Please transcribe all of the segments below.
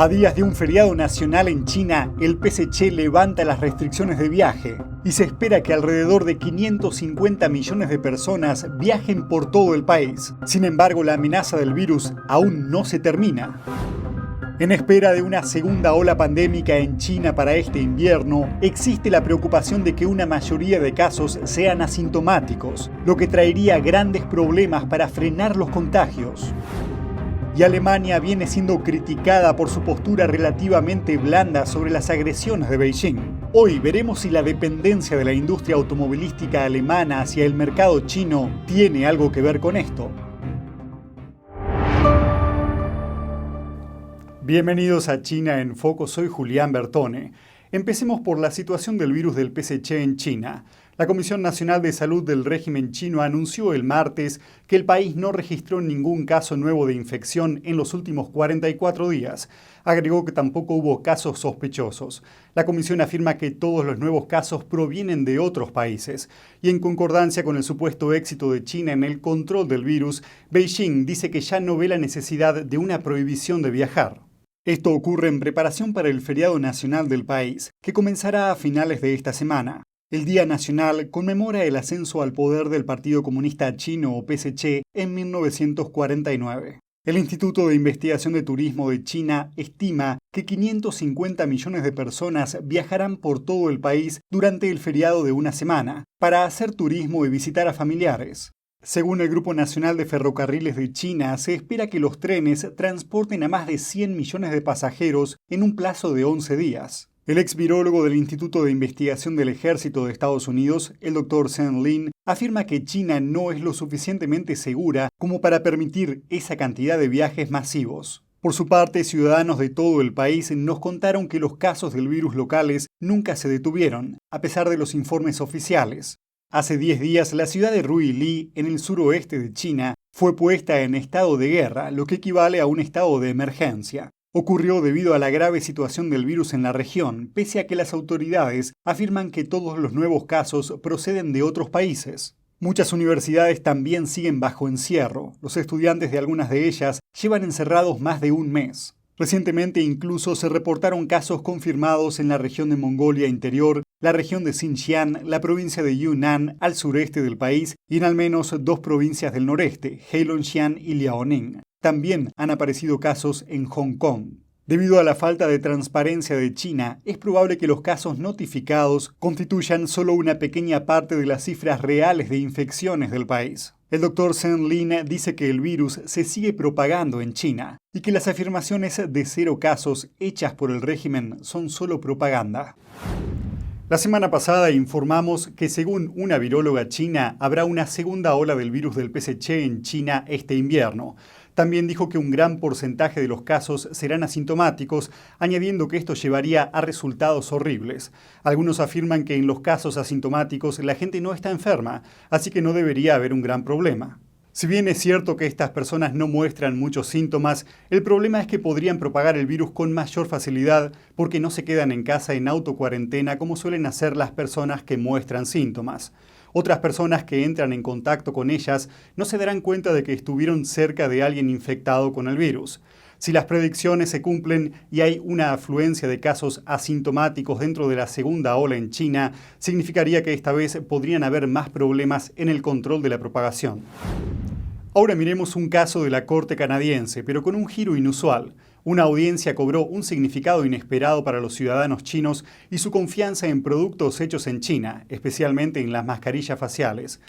A días de un feriado nacional en China, el PSC levanta las restricciones de viaje y se espera que alrededor de 550 millones de personas viajen por todo el país. Sin embargo, la amenaza del virus aún no se termina. En espera de una segunda ola pandémica en China para este invierno, existe la preocupación de que una mayoría de casos sean asintomáticos, lo que traería grandes problemas para frenar los contagios. Y Alemania viene siendo criticada por su postura relativamente blanda sobre las agresiones de Beijing. Hoy veremos si la dependencia de la industria automovilística alemana hacia el mercado chino tiene algo que ver con esto. Bienvenidos a China en Foco, soy Julián Bertone. Empecemos por la situación del virus del PSC en China. La Comisión Nacional de Salud del régimen chino anunció el martes que el país no registró ningún caso nuevo de infección en los últimos 44 días. Agregó que tampoco hubo casos sospechosos. La comisión afirma que todos los nuevos casos provienen de otros países. Y en concordancia con el supuesto éxito de China en el control del virus, Beijing dice que ya no ve la necesidad de una prohibición de viajar. Esto ocurre en preparación para el feriado nacional del país, que comenzará a finales de esta semana. El Día Nacional conmemora el ascenso al poder del Partido Comunista Chino o PSC en 1949. El Instituto de Investigación de Turismo de China estima que 550 millones de personas viajarán por todo el país durante el feriado de una semana para hacer turismo y visitar a familiares. Según el Grupo Nacional de Ferrocarriles de China, se espera que los trenes transporten a más de 100 millones de pasajeros en un plazo de 11 días. El exvirólogo del Instituto de Investigación del Ejército de Estados Unidos, el Dr. Sean Lin, afirma que China no es lo suficientemente segura como para permitir esa cantidad de viajes masivos. Por su parte, ciudadanos de todo el país nos contaron que los casos del virus locales nunca se detuvieron, a pesar de los informes oficiales. Hace 10 días, la ciudad de Ruili, en el suroeste de China, fue puesta en estado de guerra, lo que equivale a un estado de emergencia. Ocurrió debido a la grave situación del virus en la región, pese a que las autoridades afirman que todos los nuevos casos proceden de otros países. Muchas universidades también siguen bajo encierro. Los estudiantes de algunas de ellas llevan encerrados más de un mes. Recientemente incluso se reportaron casos confirmados en la región de Mongolia Interior, la región de Xinjiang, la provincia de Yunnan al sureste del país y en al menos 2 provincias del noreste, Heilongjiang y Liaoning. También han aparecido casos en Hong Kong. Debido a la falta de transparencia de China, es probable que los casos notificados constituyan solo una pequeña parte de las cifras reales de infecciones del país. El Dr. Sean Lin dice que el virus se sigue propagando en China y que las afirmaciones de 0 casos hechas por el régimen son solo propaganda. La semana pasada informamos que según una viróloga china habrá una segunda ola del virus del PSC en China este invierno. También dijo que un gran porcentaje de los casos serán asintomáticos, añadiendo que esto llevaría a resultados horribles. Algunos afirman que en los casos asintomáticos la gente no está enferma, así que no debería haber un gran problema. Si bien es cierto que estas personas no muestran muchos síntomas, el problema es que podrían propagar el virus con mayor facilidad porque no se quedan en casa en autocuarentena como suelen hacer las personas que muestran síntomas. Otras personas que entran en contacto con ellas no se darán cuenta de que estuvieron cerca de alguien infectado con el virus. Si las predicciones se cumplen y hay una afluencia de casos asintomáticos dentro de la segunda ola en China, significaría que esta vez podrían haber más problemas en el control de la propagación. Ahora miremos un caso de la Corte canadiense, pero con un giro inusual. Una audiencia cobró un significado inesperado para los ciudadanos chinos y su confianza en productos hechos en China, especialmente en las mascarillas faciales.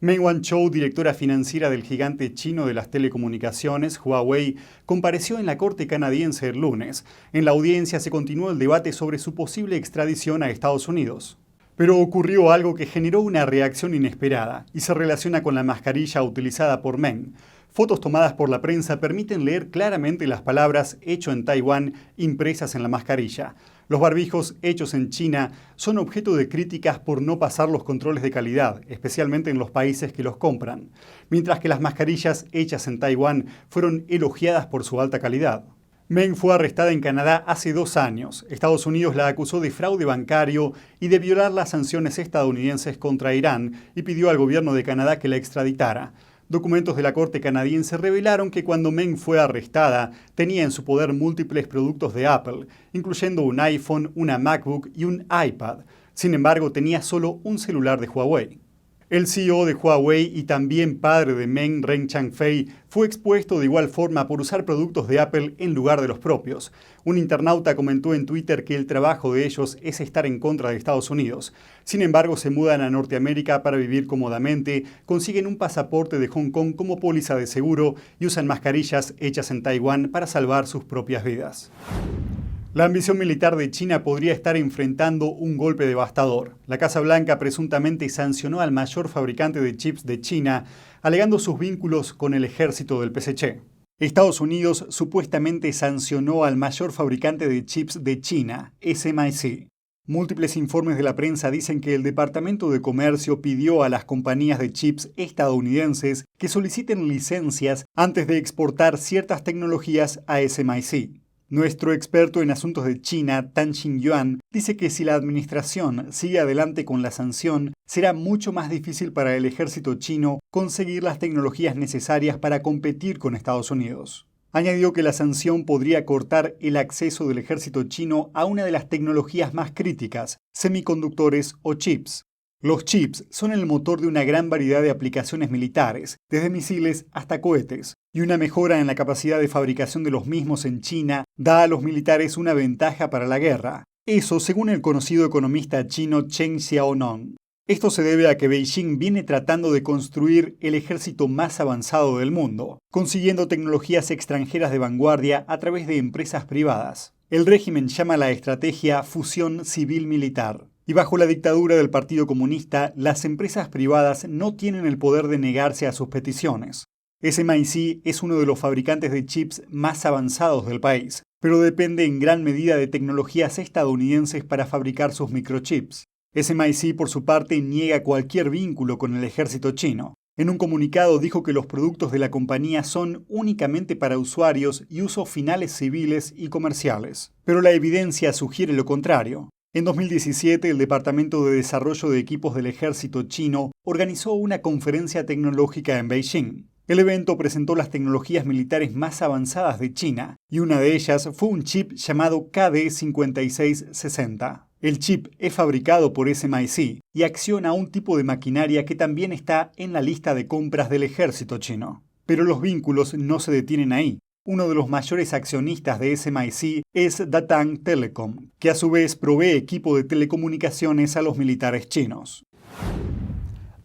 Meng Wanzhou, directora financiera del gigante chino de las telecomunicaciones, Huawei, compareció en la Corte canadiense el lunes. En la audiencia se continuó el debate sobre su posible extradición a Estados Unidos. Pero ocurrió algo que generó una reacción inesperada y se relaciona con la mascarilla utilizada por Meng. Fotos tomadas por la prensa permiten leer claramente las palabras «hecho en Taiwán» impresas en la mascarilla. Los barbijos hechos en China son objeto de críticas por no pasar los controles de calidad, especialmente en los países que los compran, mientras que las mascarillas hechas en Taiwán fueron elogiadas por su alta calidad. Meng fue arrestada en Canadá hace 2 años. Estados Unidos la acusó de fraude bancario y de violar las sanciones estadounidenses contra Irán y pidió al gobierno de Canadá que la extraditara. Documentos de la corte canadiense revelaron que cuando Meng fue arrestada, tenía en su poder múltiples productos de Apple, incluyendo un iPhone, una MacBook y un iPad. Sin embargo, tenía solo un celular de Huawei. El CEO de Huawei y también padre de Meng, Ren Changfei, fue expuesto de igual forma por usar productos de Apple en lugar de los propios. Un internauta comentó en Twitter que el trabajo de ellos es estar en contra de Estados Unidos. Sin embargo, se mudan a Norteamérica para vivir cómodamente, consiguen un pasaporte de Hong Kong como póliza de seguro y usan mascarillas hechas en Taiwán para salvar sus propias vidas. La ambición militar de China podría estar enfrentando un golpe devastador. La Casa Blanca presuntamente sancionó al mayor fabricante de chips de China, alegando sus vínculos con el ejército del PSC. Estados Unidos supuestamente sancionó al mayor fabricante de chips de China, SMIC. Múltiples informes de la prensa dicen que el Departamento de Comercio pidió a las compañías de chips estadounidenses que soliciten licencias antes de exportar ciertas tecnologías a SMIC. Nuestro experto en asuntos de China, Tan Xingyuan, dice que si la administración sigue adelante con la sanción, será mucho más difícil para el ejército chino conseguir las tecnologías necesarias para competir con Estados Unidos. Añadió que la sanción podría cortar el acceso del ejército chino a una de las tecnologías más críticas, semiconductores o chips. Los chips son el motor de una gran variedad de aplicaciones militares, desde misiles hasta cohetes, y una mejora en la capacidad de fabricación de los mismos en China da a los militares una ventaja para la guerra. Eso según el conocido economista chino Chen Xiaonong. Esto se debe a que Beijing viene tratando de construir el ejército más avanzado del mundo, consiguiendo tecnologías extranjeras de vanguardia a través de empresas privadas. El régimen llama a la estrategia fusión civil-militar. Y bajo la dictadura del Partido Comunista, las empresas privadas no tienen el poder de negarse a sus peticiones. SMIC es uno de los fabricantes de chips más avanzados del país, pero depende en gran medida de tecnologías estadounidenses para fabricar sus microchips. SMIC, por su parte, niega cualquier vínculo con el ejército chino. En un comunicado dijo que los productos de la compañía son únicamente para usuarios y usos finales civiles y comerciales. Pero la evidencia sugiere lo contrario. En 2017, el Departamento de Desarrollo de Equipos del Ejército chino organizó una conferencia tecnológica en Beijing. El evento presentó las tecnologías militares más avanzadas de China, y una de ellas fue un chip llamado KD5660. El chip es fabricado por SMIC y acciona un tipo de maquinaria que también está en la lista de compras del ejército chino. Pero los vínculos no se detienen ahí. Uno de los mayores accionistas de SMIC es Datang Telecom, que a su vez provee equipo de telecomunicaciones a los militares chinos.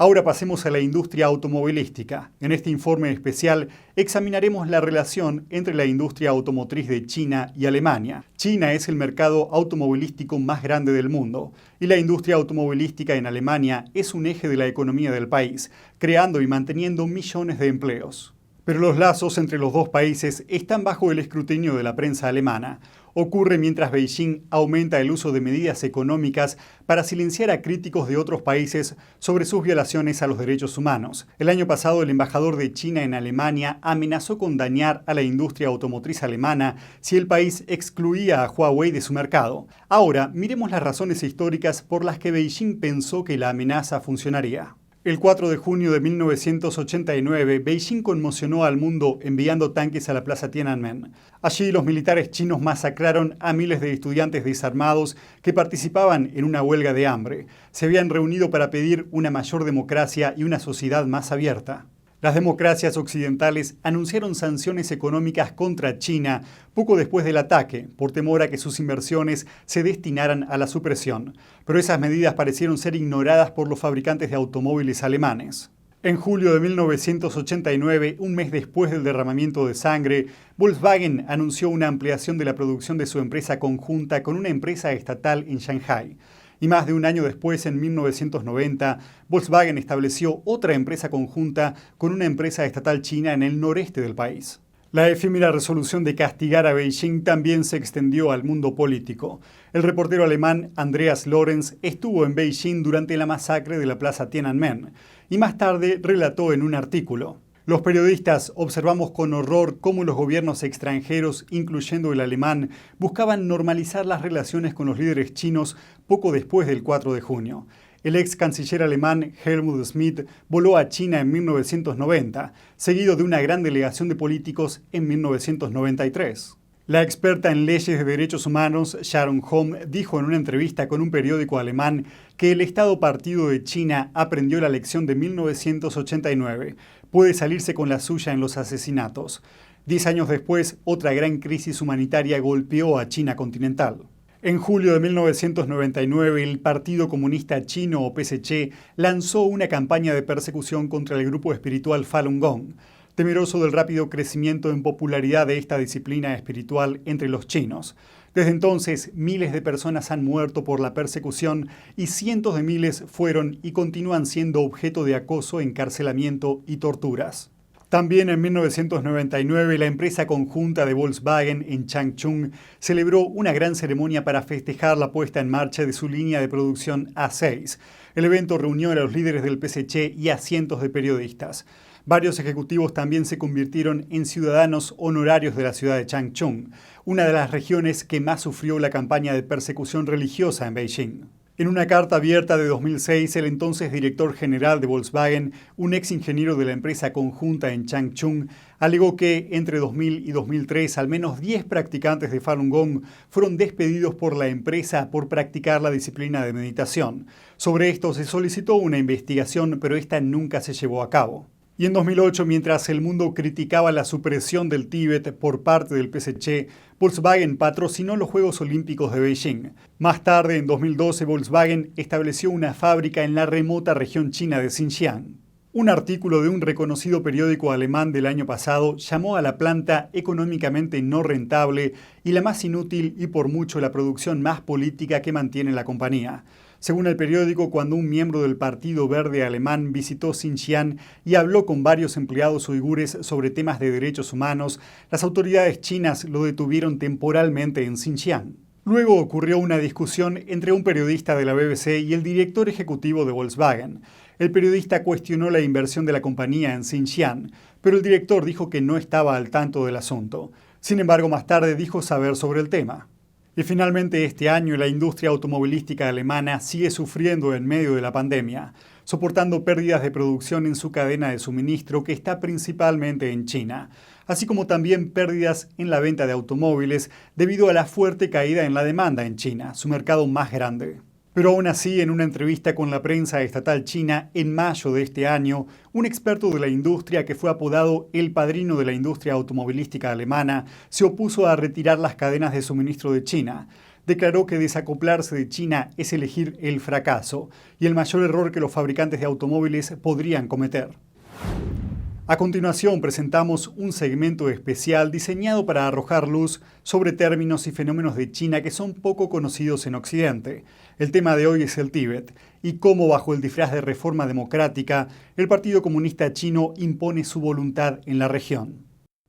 Ahora pasemos a la industria automovilística. En este informe especial examinaremos la relación entre la industria automotriz de China y Alemania. China es el mercado automovilístico más grande del mundo y la industria automovilística en Alemania es un eje de la economía del país, creando y manteniendo millones de empleos. Pero los lazos entre los dos países están bajo el escrutinio de la prensa alemana. Ocurre mientras Beijing aumenta el uso de medidas económicas para silenciar a críticos de otros países sobre sus violaciones a los derechos humanos. El año pasado, el embajador de China en Alemania amenazó con dañar a la industria automotriz alemana si el país excluía a Huawei de su mercado. Ahora, miremos las razones históricas por las que Beijing pensó que la amenaza funcionaría. El 4 de junio de 1989, Beijing conmocionó al mundo enviando tanques a la plaza Tiananmen. Allí los militares chinos masacraron a miles de estudiantes desarmados que participaban en una huelga de hambre. Se habían reunido para pedir una mayor democracia y una sociedad más abierta. Las democracias occidentales anunciaron sanciones económicas contra China poco después del ataque, por temor a que sus inversiones se destinaran a la supresión. Pero esas medidas parecieron ser ignoradas por los fabricantes de automóviles alemanes. En julio de 1989, un mes después del derramamiento de sangre, Volkswagen anunció una ampliación de la producción de su empresa conjunta con una empresa estatal en Shanghái. Y más de un año después, en 1990, Volkswagen estableció otra empresa conjunta con una empresa estatal china en el noreste del país. La efímera resolución de castigar a Beijing también se extendió al mundo político. El reportero alemán Andreas Lorenz estuvo en Beijing durante la masacre de la plaza Tiananmen y más tarde relató en un artículo: los periodistas observamos con horror cómo los gobiernos extranjeros, incluyendo el alemán, buscaban normalizar las relaciones con los líderes chinos poco después del 4 de junio. El ex canciller alemán Helmut Schmidt voló a China en 1990, seguido de una gran delegación de políticos en 1993. La experta en leyes de derechos humanos Sharon Hom dijo en una entrevista con un periódico alemán que el Estado Partido de China aprendió la lección de 1989. Puede salirse con la suya en los asesinatos. 10 años después, otra gran crisis humanitaria golpeó a China continental. En julio de 1999, el Partido Comunista Chino, o PSC, lanzó una campaña de persecución contra el grupo espiritual Falun Gong, temeroso del rápido crecimiento en popularidad de esta disciplina espiritual entre los chinos. Desde entonces, miles de personas han muerto por la persecución y cientos de miles fueron y continúan siendo objeto de acoso, encarcelamiento y torturas. También en 1999, la empresa conjunta de Volkswagen en Changchun celebró una gran ceremonia para festejar la puesta en marcha de su línea de producción A6. El evento reunió a los líderes del PSC y a cientos de periodistas. Varios ejecutivos también se convirtieron en ciudadanos honorarios de la ciudad de Changchun, una de las regiones que más sufrió la campaña de persecución religiosa en Beijing. En una carta abierta de 2006, el entonces director general de Volkswagen, un ex ingeniero de la empresa conjunta en Changchun, alegó que entre 2000 y 2003 al menos 10 practicantes de Falun Gong fueron despedidos por la empresa por practicar la disciplina de meditación. Sobre esto se solicitó una investigación, pero esta nunca se llevó a cabo. Y en 2008, mientras el mundo criticaba la supresión del Tíbet por parte del PSC, Volkswagen patrocinó los Juegos Olímpicos de Beijing. Más tarde, en 2012, Volkswagen estableció una fábrica en la remota región china de Xinjiang. Un artículo de un reconocido periódico alemán del año pasado llamó a la planta económicamente no rentable y la más inútil y por mucho la producción más política que mantiene la compañía. Según el periódico, cuando un miembro del Partido Verde alemán visitó Xinjiang y habló con varios empleados uigures sobre temas de derechos humanos, las autoridades chinas lo detuvieron temporalmente en Xinjiang. Luego ocurrió una discusión entre un periodista de la BBC y el director ejecutivo de Volkswagen. El periodista cuestionó la inversión de la compañía en Xinjiang, pero el director dijo que no estaba al tanto del asunto. Sin embargo, más tarde dijo saber sobre el tema. Y finalmente este año la industria automovilística alemana sigue sufriendo en medio de la pandemia, soportando pérdidas de producción en su cadena de suministro que está principalmente en China, así como también pérdidas en la venta de automóviles debido a la fuerte caída en la demanda en China, su mercado más grande. Pero aún así, en una entrevista con la prensa estatal china en mayo de este año, un experto de la industria que fue apodado el padrino de la industria automovilística alemana se opuso a retirar las cadenas de suministro de China. Declaró que desacoplarse de China es elegir el fracaso y el mayor error que los fabricantes de automóviles podrían cometer. A continuación presentamos un segmento especial diseñado para arrojar luz sobre términos y fenómenos de China que son poco conocidos en Occidente. El tema de hoy es el Tíbet y cómo bajo el disfraz de reforma democrática el Partido Comunista Chino impone su voluntad en la región.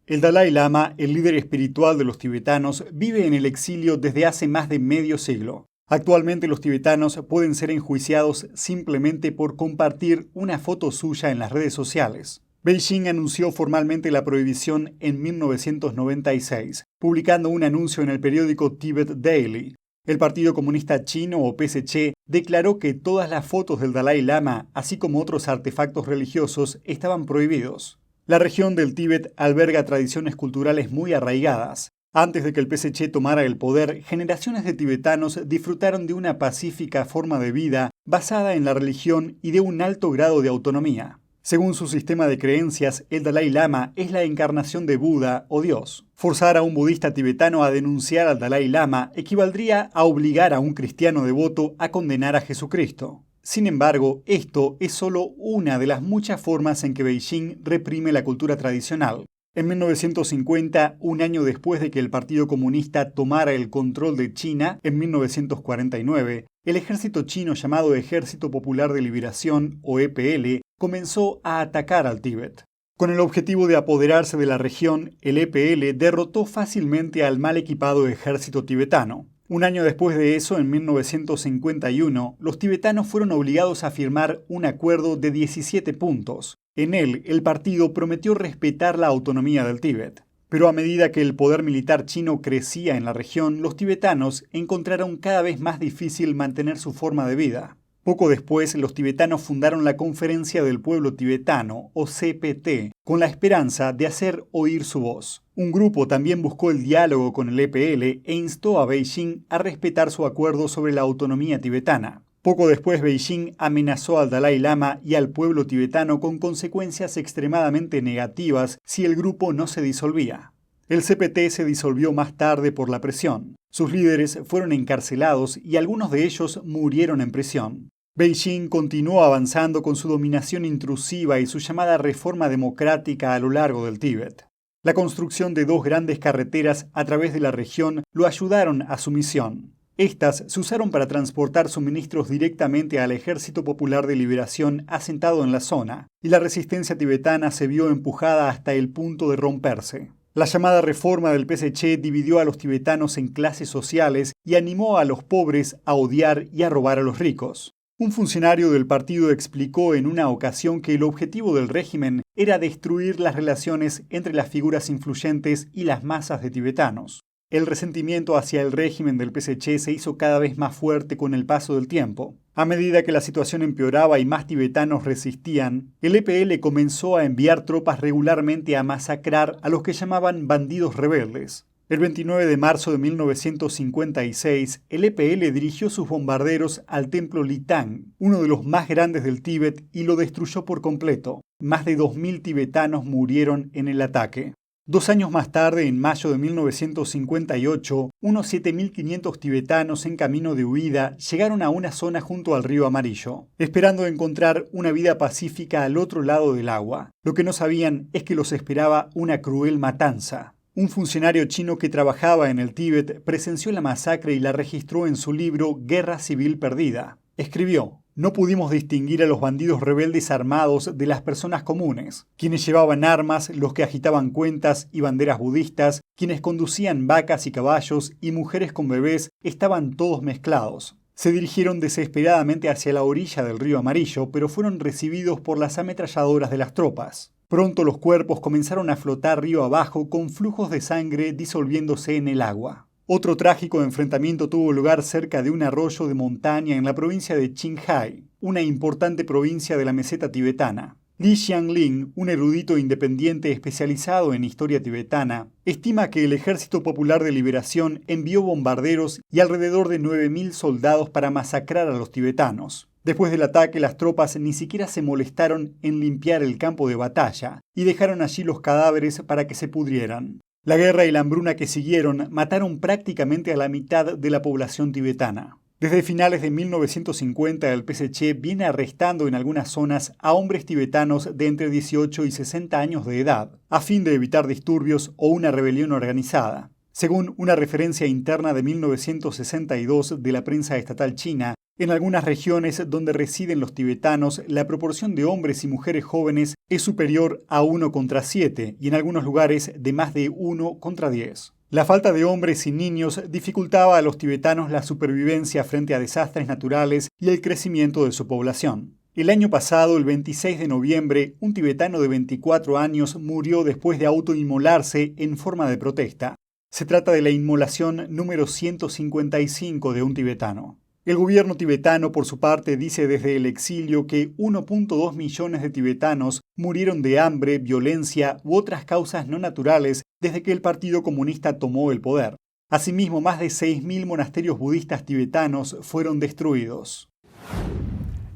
El Dalai Lama, el líder espiritual de los tibetanos, vive en el exilio desde hace más de medio siglo. Actualmente los tibetanos pueden ser enjuiciados simplemente por compartir una foto suya en las redes sociales. Beijing anunció formalmente la prohibición en 1996, publicando un anuncio en el periódico Tibet Daily. El Partido Comunista Chino, o PSC, declaró que todas las fotos del Dalai Lama, así como otros artefactos religiosos, estaban prohibidos. La región del Tíbet alberga tradiciones culturales muy arraigadas. Antes de que el PSC tomara el poder, generaciones de tibetanos disfrutaron de una pacífica forma de vida basada en la religión y de un alto grado de autonomía. Según su sistema de creencias, el Dalai Lama es la encarnación de Buda o Dios. Forzar a un budista tibetano a denunciar al Dalai Lama equivaldría a obligar a un cristiano devoto a condenar a Jesucristo. Sin embargo, esto es solo una de las muchas formas en que Beijing reprime la cultura tradicional. En 1950, un año después de que el Partido Comunista tomara el control de China, en 1949, el ejército chino llamado Ejército Popular de Liberación, o EPL, comenzó a atacar al Tíbet. Con el objetivo de apoderarse de la región, el EPL derrotó fácilmente al mal equipado ejército tibetano. Un año después de eso, en 1951, los tibetanos fueron obligados a firmar un acuerdo de 17 puntos. En él, el partido prometió respetar la autonomía del Tíbet. Pero a medida que el poder militar chino crecía en la región, los tibetanos encontraron cada vez más difícil mantener su forma de vida. Poco después, los tibetanos fundaron la Conferencia del Pueblo Tibetano, o CPT, con la esperanza de hacer oír su voz. Un grupo también buscó el diálogo con el EPL e instó a Beijing a respetar su acuerdo sobre la autonomía tibetana. Poco después, Beijing amenazó al Dalai Lama y al pueblo tibetano con consecuencias extremadamente negativas si el grupo no se disolvía. El CPT se disolvió más tarde por la presión. Sus líderes fueron encarcelados y algunos de ellos murieron en prisión. Beijing continuó avanzando con su dominación intrusiva y su llamada reforma democrática a lo largo del Tíbet. La construcción de 2 grandes carreteras a través de la región lo ayudaron a su misión. Estas se usaron para transportar suministros directamente al Ejército Popular de Liberación asentado en la zona, y la resistencia tibetana se vio empujada hasta el punto de romperse. La llamada reforma del PSC dividió a los tibetanos en clases sociales y animó a los pobres a odiar y a robar a los ricos. Un funcionario del partido explicó en una ocasión que el objetivo del régimen era destruir las relaciones entre las figuras influyentes y las masas de tibetanos. El resentimiento hacia el régimen del PSC se hizo cada vez más fuerte con el paso del tiempo. A medida que la situación empeoraba y más tibetanos resistían, el EPL comenzó a enviar tropas regularmente a masacrar a los que llamaban bandidos rebeldes. El 29 de marzo de 1956, el EPL dirigió sus bombarderos al templo Litang, uno de los más grandes del Tíbet, y lo destruyó por completo. Más de 2.000 tibetanos murieron en el ataque. 2 años más tarde, en mayo de 1958, unos 7.500 tibetanos en camino de huida llegaron a una zona junto al río Amarillo, esperando encontrar una vida pacífica al otro lado del agua. Lo que no sabían es que los esperaba una cruel matanza. Un funcionario chino que trabajaba en el Tíbet presenció la masacre y la registró en su libro Guerra Civil Perdida. Escribió: "No pudimos distinguir a los bandidos rebeldes armados de las personas comunes, quienes llevaban armas, los que agitaban cuentas y banderas budistas, quienes conducían vacas y caballos y mujeres con bebés, estaban todos mezclados. Se dirigieron desesperadamente hacia la orilla del río Amarillo, pero fueron recibidos por las ametralladoras de las tropas. Pronto los cuerpos comenzaron a flotar río abajo con flujos de sangre disolviéndose en el agua". Otro trágico enfrentamiento tuvo lugar cerca de un arroyo de montaña en la provincia de Qinghai, una importante provincia de la meseta tibetana. Li Xianling, un erudito independiente especializado en historia tibetana, estima que el Ejército Popular de Liberación envió bombarderos y alrededor de 9.000 soldados para masacrar a los tibetanos. Después del ataque, las tropas ni siquiera se molestaron en limpiar el campo de batalla y dejaron allí los cadáveres para que se pudrieran. La guerra y la hambruna que siguieron mataron prácticamente a la mitad de la población tibetana. Desde finales de 1950, el PSC viene arrestando en algunas zonas a hombres tibetanos de entre 18 y 60 años de edad, a fin de evitar disturbios o una rebelión organizada. Según una referencia interna de 1962 de la prensa estatal china, en algunas regiones donde residen los tibetanos, la proporción de hombres y mujeres jóvenes es superior a 1 contra 7 y en algunos lugares de más de 1 contra 10. La falta de hombres y niños dificultaba a los tibetanos la supervivencia frente a desastres naturales y el crecimiento de su población. El año pasado, el 26 de noviembre, un tibetano de 24 años murió después de autoinmolarse en forma de protesta. Se trata de la inmolación número 155 de un tibetano. El gobierno tibetano, por su parte, dice desde el exilio que 1.2 millones de tibetanos murieron de hambre, violencia u otras causas no naturales desde que el Partido Comunista tomó el poder. Asimismo, más de 6.000 monasterios budistas tibetanos fueron destruidos.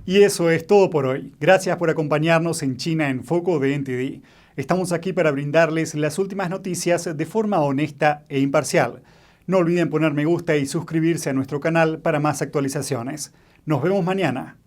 Y eso es todo por hoy. Gracias por acompañarnos en China en Foco de NTD. Estamos aquí para brindarles las últimas noticias de forma honesta e imparcial. No olviden poner me gusta y suscribirse a nuestro canal para más actualizaciones. Nos vemos mañana.